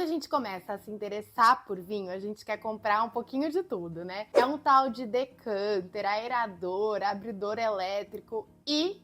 Quando a gente começa a se interessar por vinho, a gente quer comprar um pouquinho de tudo, né? É um tal de decanter, aerador, abridor elétrico e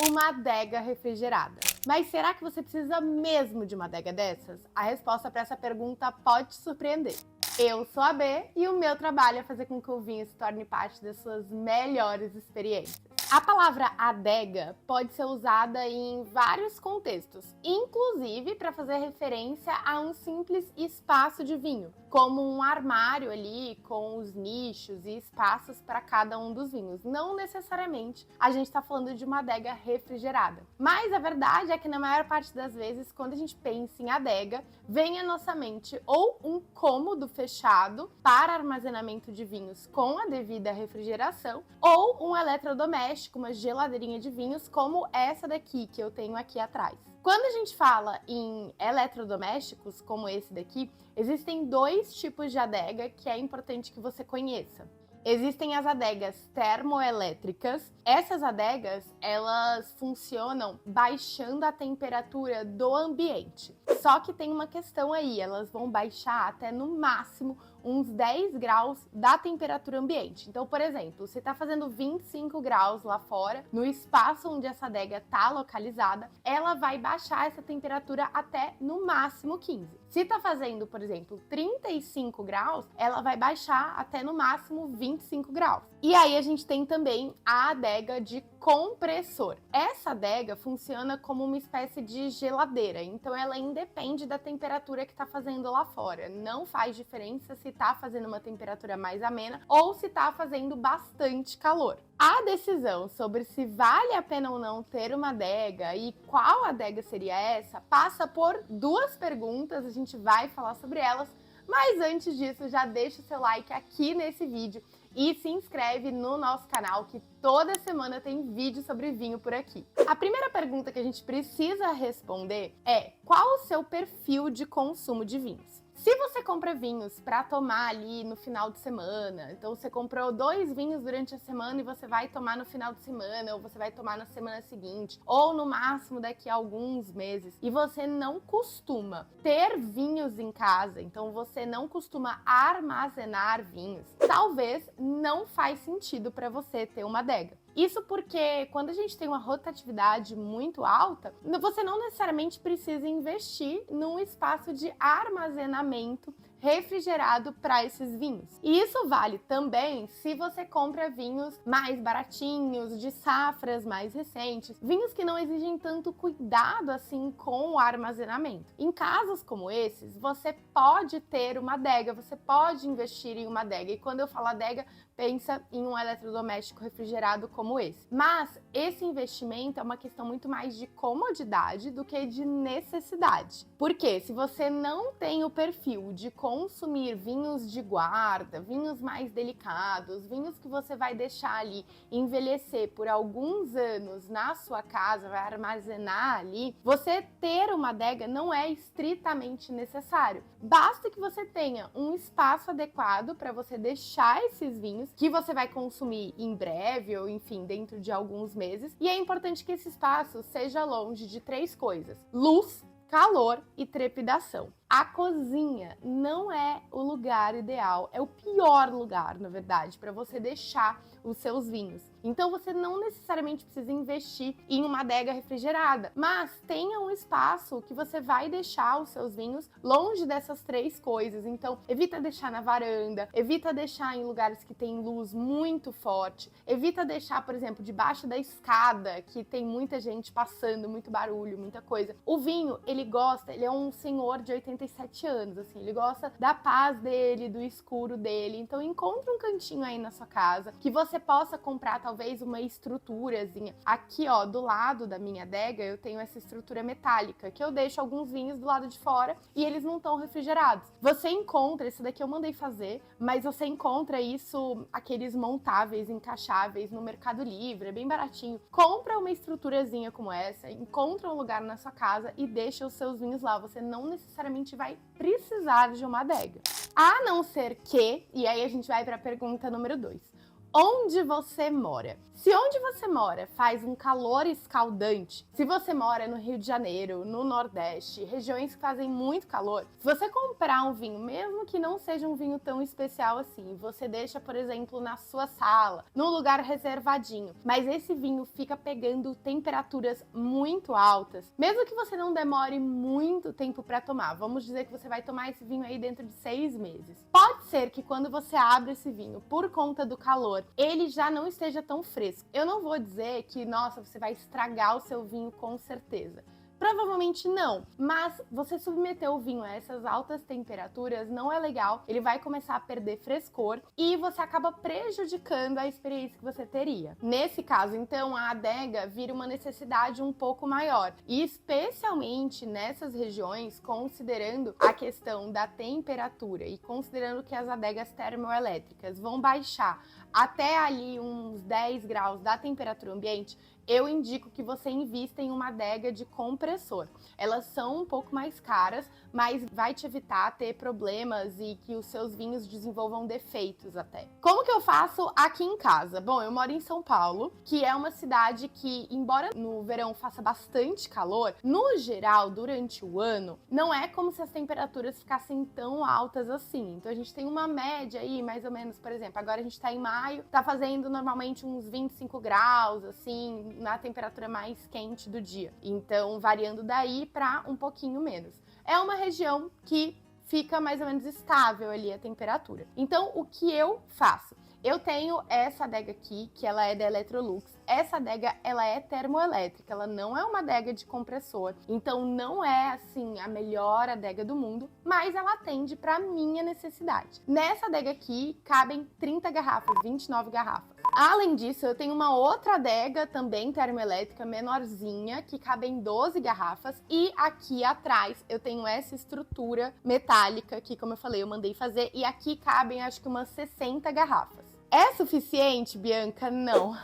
uma adega refrigerada. Mas será que você precisa mesmo de uma adega dessas? A resposta para essa pergunta pode te surpreender. Eu sou a B e o meu trabalho é fazer com que o vinho se torne parte das suas melhores experiências. A palavra adega pode ser usada em vários contextos, inclusive para fazer referência a um simples espaço de vinho, como um armário ali com os nichos e espaços para cada um dos vinhos. Não necessariamente a gente está falando de uma adega refrigerada. Mas a verdade é que na maior parte das vezes, quando a gente pensa em adega, vem à nossa mente ou um cômodo fechado para armazenamento de vinhos com a devida refrigeração, ou um eletrodoméstico, uma geladeirinha de vinhos como essa daqui que eu tenho aqui atrás. Quando a gente fala em eletrodomésticos como esse daqui, existem dois tipos de adega que é importante que você conheça. Existem as adegas termoelétricas. Essas adegas, elas funcionam baixando a temperatura do ambiente. Só que tem uma questão aí, elas vão baixar até no máximo uns 10 graus da temperatura ambiente. Então, por exemplo, se está fazendo 25 graus lá fora, no espaço onde essa adega está localizada, ela vai baixar essa temperatura até no máximo 15. Se está fazendo, por exemplo, 35 graus, ela vai baixar até no máximo 25 graus. E aí a gente tem também a adega de compressor. Essa adega funciona como uma espécie de geladeira, então ela independe da temperatura que está fazendo lá fora. Não faz diferença se está fazendo uma temperatura mais amena ou se está fazendo bastante calor. A decisão sobre se vale a pena ou não ter uma adega e qual adega seria essa passa por duas perguntas, a gente vai falar sobre elas, mas antes disso já deixa o seu like aqui nesse vídeo e se inscreve no nosso canal que toda semana tem vídeo sobre vinho por aqui. A primeira pergunta que a gente precisa responder é: qual o seu perfil de consumo de vinhos? Se você compra vinhos para tomar ali no final de semana, então você comprou 2 vinhos durante a semana e você vai tomar no final de semana, ou você vai tomar na semana seguinte, ou no máximo daqui a alguns meses, e você não costuma ter vinhos em casa, então você não costuma armazenar vinhos, talvez não faz sentido para você ter uma adega. Isso porque quando a gente tem uma rotatividade muito alta, você não necessariamente precisa investir num espaço de armazenamento refrigerado para esses vinhos. E isso vale também se você compra vinhos mais baratinhos, de safras mais recentes, vinhos que não exigem tanto cuidado assim com o armazenamento. Em casos como esses, você pode ter uma adega, você pode investir em uma adega. E quando eu falo adega, pensa em um eletrodoméstico refrigerado como esse. Mas esse investimento é uma questão muito mais de comodidade do que de necessidade. Porque se você não tem o perfil de consumir vinhos de guarda, vinhos mais delicados, vinhos que você vai deixar ali envelhecer por alguns anos na sua casa, vai armazenar ali, você ter uma adega não é estritamente necessário. Basta que você tenha um espaço adequado para você deixar esses vinhos que você vai consumir em breve ou, enfim, dentro de alguns meses. E é importante que esse espaço seja longe de 3 coisas: luz, calor e trepidação. A cozinha não é o lugar ideal, é o pior lugar, na verdade, para você deixar os seus vinhos. Então você não necessariamente precisa investir em uma adega refrigerada, mas tenha um espaço que você vai deixar os seus vinhos longe dessas 3 coisas. Então evita deixar na varanda, evita deixar em lugares que tem luz muito forte, evita deixar, por exemplo, debaixo da escada, que tem muita gente passando, muito barulho, muita coisa. O vinho, ele é um senhor de 87 anos, assim, ele gosta da paz dele, do escuro dele. Então encontra um cantinho aí na sua casa que você possa comprar talvez uma estruturazinha. Aqui, ó, do lado da minha adega, eu tenho essa estrutura metálica, que eu deixo alguns vinhos do lado de fora e eles não estão refrigerados. Você encontra, esse daqui eu mandei fazer, mas você encontra isso, aqueles montáveis, encaixáveis no Mercado Livre, é bem baratinho. Compra uma estruturazinha como essa, encontra um lugar na sua casa e deixa os seus vinhos lá. Você não necessariamente vai precisar de uma adega. A não ser que, e aí a gente vai para a pergunta número 2. onde você mora. Se onde você mora faz um calor escaldante, se você mora no Rio de Janeiro, no Nordeste, regiões que fazem muito calor, se você comprar um vinho, mesmo que não seja um vinho tão especial assim, você deixa, por exemplo, na sua sala, num lugar reservadinho, mas esse vinho fica pegando temperaturas muito altas, mesmo que você não demore muito tempo para tomar, vamos dizer que você vai tomar esse vinho aí dentro de 6 meses. Pode ser que quando você abre esse vinho, por conta do calor, ele já não esteja tão fresco. Eu não vou dizer que, nossa, você vai estragar o seu vinho com certeza. Provavelmente não, mas você submeter o vinho a essas altas temperaturas não é legal, ele vai começar a perder frescor e você acaba prejudicando a experiência que você teria. Nesse caso, então, a adega vira uma necessidade um pouco maior, e especialmente nessas regiões, considerando a questão da temperatura e considerando que as adegas termoelétricas vão baixar até ali uns 10 graus da temperatura ambiente, eu indico que você invista em uma adega de compressor. Elas são um pouco mais caras, mas vai te evitar ter problemas e que os seus vinhos desenvolvam defeitos até. Como que eu faço aqui em casa? Bom, eu moro em São Paulo, que é uma cidade que, embora no verão faça bastante calor, no geral, durante o ano, não é como se as temperaturas ficassem tão altas assim. Então a gente tem uma média aí, mais ou menos, por exemplo, agora a gente tá em maio, tá fazendo normalmente uns 25 graus, assim, na temperatura mais quente do dia. Então, variando daí para um pouquinho menos. É uma região que fica mais ou menos estável ali a temperatura. Então, o que eu faço? Eu tenho essa adega aqui, que ela é da Electrolux. Essa adega, ela é termoelétrica, ela não é uma adega de compressor. Então, não é, assim, a melhor adega do mundo, mas ela atende para minha necessidade. Nessa adega aqui, cabem 30 garrafas, 29 garrafas. Além disso, eu tenho uma outra adega também termoelétrica menorzinha, que cabem 12 garrafas. E aqui atrás eu tenho essa estrutura metálica que, como eu falei, eu mandei fazer. E aqui cabem acho que umas 60 garrafas. É suficiente, Bianca? Não.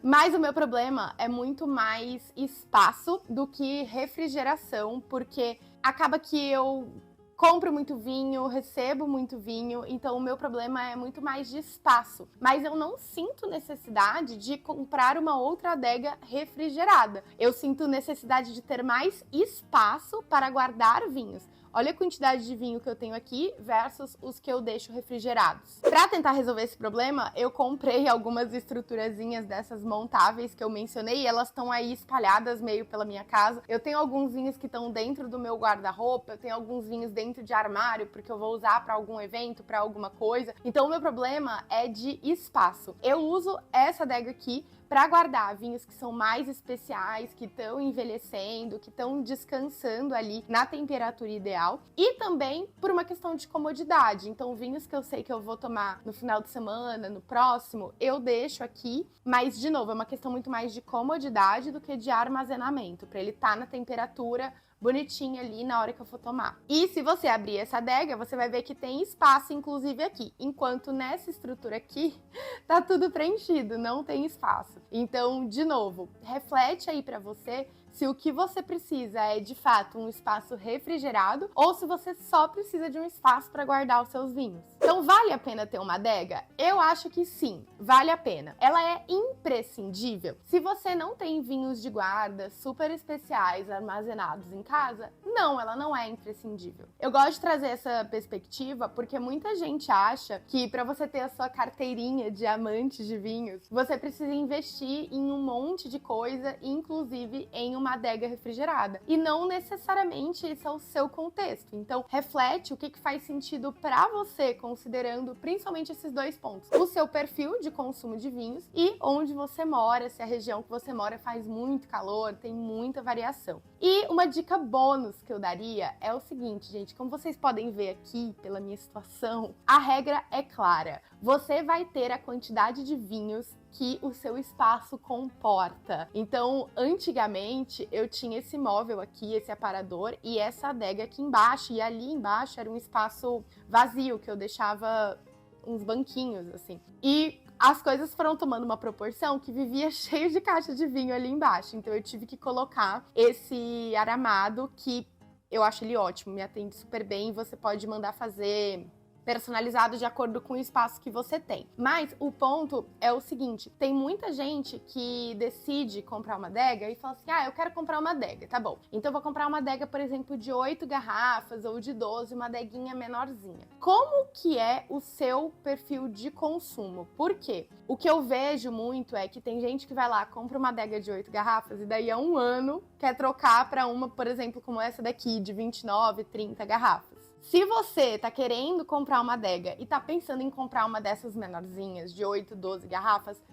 Mas o meu problema é muito mais espaço do que refrigeração, porque acaba que eu compro muito vinho, recebo muito vinho, então o meu problema é muito mais de espaço. Mas eu não sinto necessidade de comprar uma outra adega refrigerada. Eu sinto necessidade de ter mais espaço para guardar vinhos. Olha a quantidade de vinho que eu tenho aqui versus os que eu deixo refrigerados. Para tentar resolver esse problema, eu comprei algumas estruturazinhas dessas montáveis que eu mencionei e elas estão aí espalhadas meio pela minha casa. Eu tenho alguns vinhos que estão dentro do meu guarda-roupa, eu tenho alguns vinhos dentro de armário porque eu vou usar para algum evento, para alguma coisa. Então o meu problema é de espaço. Eu uso essa adega aqui para guardar vinhos que são mais especiais, que estão envelhecendo, que estão descansando ali na temperatura ideal, e também por uma questão de comodidade. Então, vinhos que eu sei que eu vou tomar no final de semana, no próximo, eu deixo aqui, mas de novo, é uma questão muito mais de comodidade do que de armazenamento, para ele estar na temperatura bonitinho ali na hora que eu for tomar. E se você abrir essa adega, você vai ver que tem espaço, inclusive aqui. Enquanto nessa estrutura aqui, tá tudo preenchido, não tem espaço. Então, de novo, reflete aí pra você se o que você precisa é, de fato, um espaço refrigerado ou se você só precisa de um espaço para guardar os seus vinhos. Então, vale a pena ter uma adega? Eu acho que sim, vale a pena. Ela é imprescindível. Se você não tem vinhos de guarda super especiais armazenados em casa, não, ela não é imprescindível. Eu gosto de trazer essa perspectiva porque muita gente acha que para você ter a sua carteirinha de amante de vinhos, você precisa investir em um monte de coisa, inclusive em uma adega refrigerada. E não necessariamente esse é o seu contexto. Então, reflete o que faz sentido para você, considerando principalmente esses dois pontos. O seu perfil de consumo de vinhos e onde você mora, se a região que você mora faz muito calor, tem muita variação. E uma dica bônus que eu daria é o seguinte, gente, como vocês podem ver aqui pela minha situação, a regra é clara. Você vai ter a quantidade de vinhos que o seu espaço comporta. Então, antigamente, eu tinha esse móvel aqui, esse aparador e essa adega aqui embaixo. E ali embaixo era um espaço vazio, que eu deixava uns banquinhos, assim. E as coisas foram tomando uma proporção que vivia cheio de caixa de vinho ali embaixo. Então, eu tive que colocar esse aramado que eu acho ele ótimo, me atende super bem. Você pode mandar fazer personalizado de acordo com o espaço que você tem. Mas o ponto é o seguinte, tem muita gente que decide comprar uma adega e fala assim, eu quero comprar uma adega, tá bom. Então eu vou comprar uma adega, por exemplo, de 8 garrafas ou de 12, uma adeguinha menorzinha. Como que é o seu perfil de consumo? Por quê? O que eu vejo muito é que tem gente que vai lá, compra uma adega de 8 garrafas e daí a um ano quer trocar para uma, por exemplo, como essa daqui, de 29, 30 garrafas. Se você tá querendo comprar uma adega e tá pensando em comprar uma dessas menorzinhas, de 8, 12 garrafas,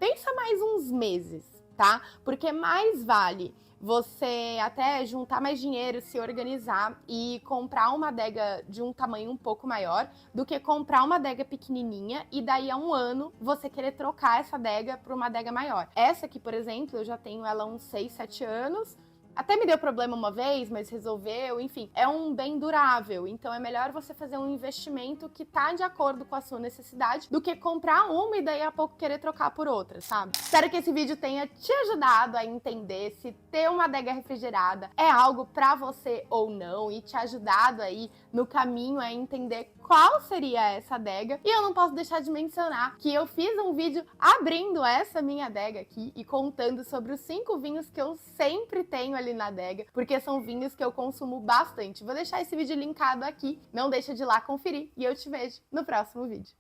pensa mais uns meses, tá? Porque mais vale você até juntar mais dinheiro, se organizar e comprar uma adega de um tamanho um pouco maior do que comprar uma adega pequenininha e daí a um ano você querer trocar essa adega por uma adega maior. Essa aqui, por exemplo, eu já tenho ela há uns 6, 7 anos. Até me deu problema uma vez, mas resolveu, enfim, é um bem durável, então é melhor você fazer um investimento que tá de acordo com a sua necessidade do que comprar uma e daí a pouco querer trocar por outra, sabe? Espero que esse vídeo tenha te ajudado a entender se ter uma adega refrigerada é algo pra você ou não e te ajudado aí no caminho a entender qual seria essa adega. E eu não posso deixar de mencionar que eu fiz um vídeo abrindo essa minha adega aqui e contando sobre os 5 vinhos que eu sempre tenho ali na adega, porque são vinhos que eu consumo bastante. Vou deixar esse vídeo linkado aqui, não deixa de ir lá conferir e eu te vejo no próximo vídeo.